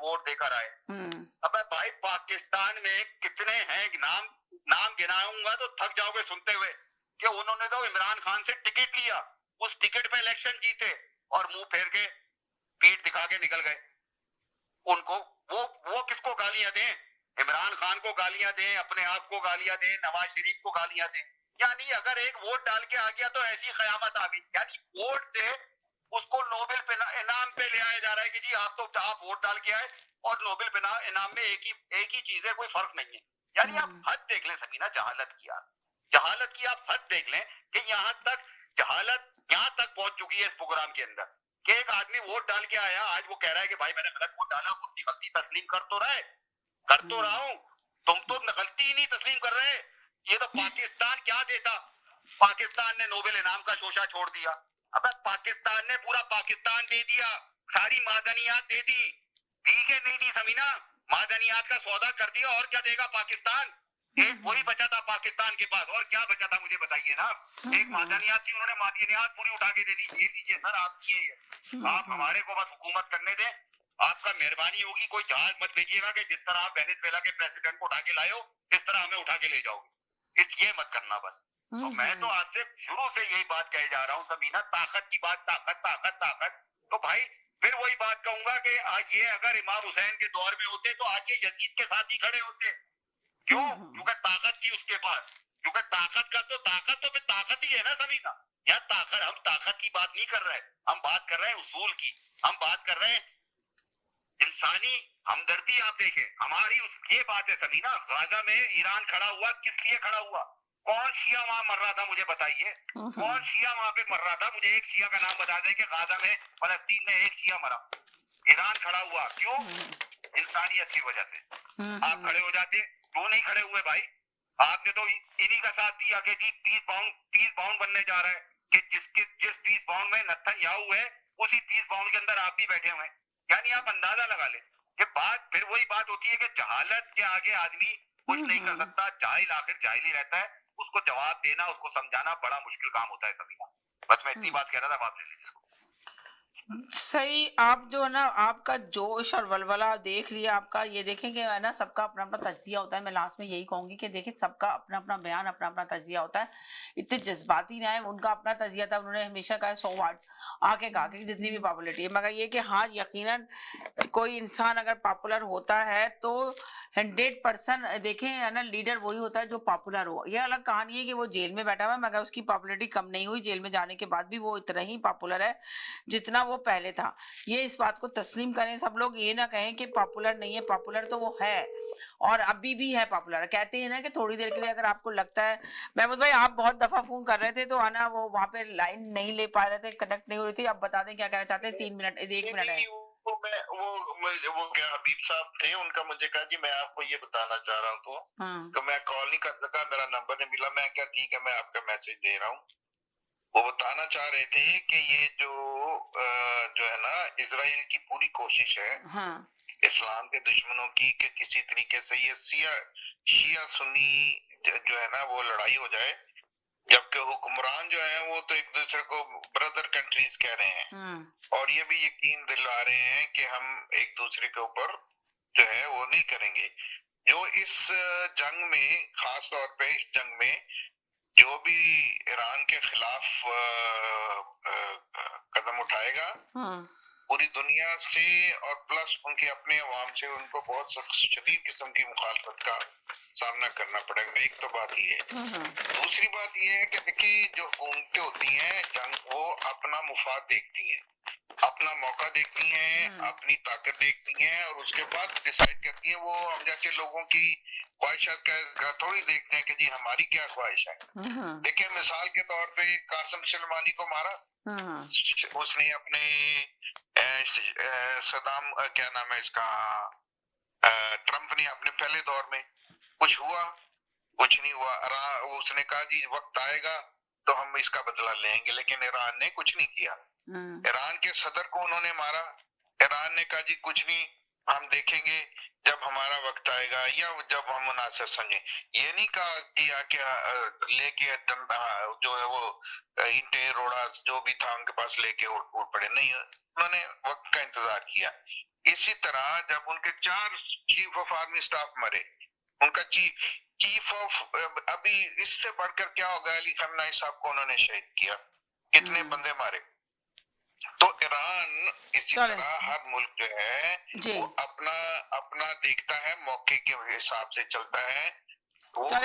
Vote देकर आए। अब भाई पाकिस्तान में कितने हैं, नाम गिनाऊंगा तो थक जाओगे सुनते हुए, कि उन्होंने तो इमरान खान से टिकट लिया, उस टिकट पे इलेक्शन जीते और मुंह फेर के पीठ दिखा के निकल गए। उनको वो किसको गालियां दें? इमरान खान को गालियां दें, अपने आप को गालियां दें, नवाज शरीफ को गालियां दें। यानी अगर एक वोट डाल के आ गया तो ऐसी कयामत आ गई। यानी वोट से उसको नोबेल इनाम पे ले आया जा रहा है कि जी आप वोट डाल के आए और नोबेल इनाम में एक ही चीज है, कोई फर्क नहीं है। यानी आप हद देख लें समीना, जहालत की, यार जहालत की आप हद देख लें कि यहाँ तक जहालत यहाँ तक पहुंच चुकी है इस प्रोग्राम के अंदर, कि एक आदमी वोट डाल के आया, आज वो कह रहा है कि भाई मैंने गलत वोट डाला, अपनी गलती तस्लीम कर तो रहा हूं। तुम तो गलती ही नहीं तस्लीम कर रहे। ये तो पाकिस्तान क्या देता, पाकिस्तान ने नोबेल इनाम का शोशा छोड़ दिया। अब पाकिस्तान ने पूरा पाकिस्तान दे दिया, सारी मादनियात दे दी के नहीं दी समीना, मादनियात का सौदा कर दिया, और क्या देगा पाकिस्तान? एक वही बचा था पाकिस्तान के पास, और क्या बचा था मुझे बताइए ना। एक मादनियात थी, उन्होंने मादनियात पूरी उठा के दे दी, ये लीजिए सर आपकी है, आप हमारे को बस हुकूमत करने दें, आपका मेहरबानी होगी, कोई जहाज मत भेजिएगा कि जिस तरह आप वेनेजुएला के प्रेसिडेंट को उठा के लाए हो इस तरह हमें उठा के ले जाओगे, ये मत करना बस। तो मैं तो आपसे शुरू से यही बात कहे जा रहा हूँ समीना, ताकत की बात, ताकत ताकत ताकत। तो भाई फिर वही बात कहूंगा कि आज ये अगर इमाम हुसैन के दौर में होते तो आज ये यजीद के साथ ही खड़े होते। क्यों? क्योंकि ताकत थी उसके पास, क्योंकि ताकत तो फिर ताकत ही है ना समीना। यार ताकत, हम ताकत की बात नहीं कर रहे, हम बात कर रहे हैं उसूल की, हम बात कर रहे हैं इंसानी हमदर्दी। आप देखें हमारी ये बात है समीना, गाजा में ईरान खड़ा हुआ, किस लिए खड़ा हुआ? कौन शिया वहां मर रहा था मुझे बताइए, कौन शिया वहां पे मर रहा था? मुझे एक शिया का नाम बता दें कि गाजा में फलस्तीन में एक शिया मरा। ईरान खड़ा हुआ क्यों? इंसानियत की वजह से। आप खड़े हो जाते, क्यों नहीं खड़े हुए भाई? आपने तो इन्हीं का साथ दिया कि जी पीस बाउंड बनने जा रहा है, कि जिस पीस बाउंड में नेतन्याहू है उसी पीस बाउंड के अंदर आप भी बैठे हुए हैं। यानी आप अंदाजा लगा लें कि बात फिर वही बात होती है कि जहालत के आगे आदमी कुछ नहीं कर सकता, जाहिल आखिर जाहिल ही रहता है, उसको जवाब देना, उसको समझाना बड़ा मुश्किल काम होता है सभी का। बस मैं इतनी बात कह रहा था, आप ले लीजिए इसको। सही, आप जो है ना, आपका जोश और वलवला देख लिया आपका, ये देखें कि है ना सबका अपना अपना तज्जिया होता है। मैं लास्ट में यही कहूंगी कि देखिए सबका अपना अपना बयान, अपना अपना तज्जिया होता है, इतने जज्बाती ना है। उनका अपना तज्जिया था, उन्होंने हमेशा कहा 100 वाट आके कहा कि जितनी भी पॉपुलरिटी है, मगर ये कि हाँ यकीनन कोई इंसान अगर पॉपुलर होता है तो 100% देखें है ना, लीडर वही होता है जो पॉपुलर हो। ये अलग कहानी है कि वो जेल में बैठा हुआ है मगर उसकी पॉपुलरिटी कम नहीं हुई, जेल में जाने के बाद भी वो इतना ही पॉपुलर है जितना वो पहले था। ये इस बात को तस्लीम करें सब लोग, ये ना कहें कि पॉपुलर नहीं है, पॉपुलर तो वो है और अभी भी है पॉपुलर। कहते हैं ना कि थोड़ी देर के लिए अगर आपको लगता है, महमूद भाई आप बहुत दफा फोन कर रहे थे तो आना वो वहां पे लाइन नहीं ले पा रहे थे, कनेक्ट नहीं हो रही थी। अब बता दें क्या कहना चाहते हैं, 3 मिनट 1 मिनट है। वो क्या हबीब साहब थे, उनका मुझे कहा जी मैं आपको ये बताना चाह रहा हूँ तो मैं कॉल नहीं कर सका, मेरा नंबर नहीं मिला। मैं क्या ठीक है, मैं आपका मैसेज दे रहा हूँ। वो बताना चाह रहे थे कि ये जो है ना इजराइल की पूरी कोशिश है इस्लाम के दुश्मनों की कि किसी तरीके से ये शिया सुन्नी जो है ना वो लड़ाई हो जाए, जबकि हुक्मरान जो है वो तो एक दूसरे को ब्रदर कंट्रीज कह रहे हैं और ये भी यकीन दिला रहे हैं कि हम एक दूसरे के ऊपर जो है वो नहीं करेंगे। जो इस जंग में, खास तौर पे इस जंग में जो भी ईरान के खिलाफ कदम उठाएगा पूरी दुनिया से और प्लस उनके अपने अवाम से उनको बहुत शदीद किस्म की मुखालफत का सामना करना पड़ेगा। एक तो बात ये है। दूसरी बात ये है कि देखिए जो हुकूमतें होती हैं जंग, वो अपना मुफाद देखती हैं, अपना मौका देखती हैं, अपनी ताकत देखती हैं और उसके बाद डिसाइड करती हैं। वो हम जैसे लोगों की ख्वाहिशात का थोड़ी देखते हैं कि जी हमारी क्या ख्वाहिश है। देखिए मिसाल के तौर पे कासिम सुलेमानी को मारा, उसने अपने सदाम क्या नाम है इसका, ट्रंप ने अपने पहले दौर में कुछ हुआ, कुछ नहीं हुआ। उसने कहा जी वक्त आएगा तो हम इसका बदला लेंगे, लेकिन ईरान ने कुछ नहीं किया। ईरान के सदर को उन्होंने मारा, ईरान ने कहा जी कुछ नहीं, हम देखेंगे जब हमारा वक्त आएगा या जब हम मुनासिब समझे। ये नहीं कहा किया कि लेके जो है वो ईंटें रोड़ा जो भी था उनके पास लेके उड़ पड़े, नहीं, उन्होंने वक्त का इंतजार किया। اسی طرح جب ان کے 4 چیف آف آرمی اسٹاف مرے، ان کا چیف آف، ابھی اس سے بڑھ کر کیا ہوگا، علی خامنہ ای صاحب کو انہوں نے شہید کیا، کتنے بندے مارے. تو ایران اسی چلے طرح ہر ملک جو ہے جی وہ اپنا دیکھتا ہے، موقع کے حساب سے چلتا ہے. وہ چلے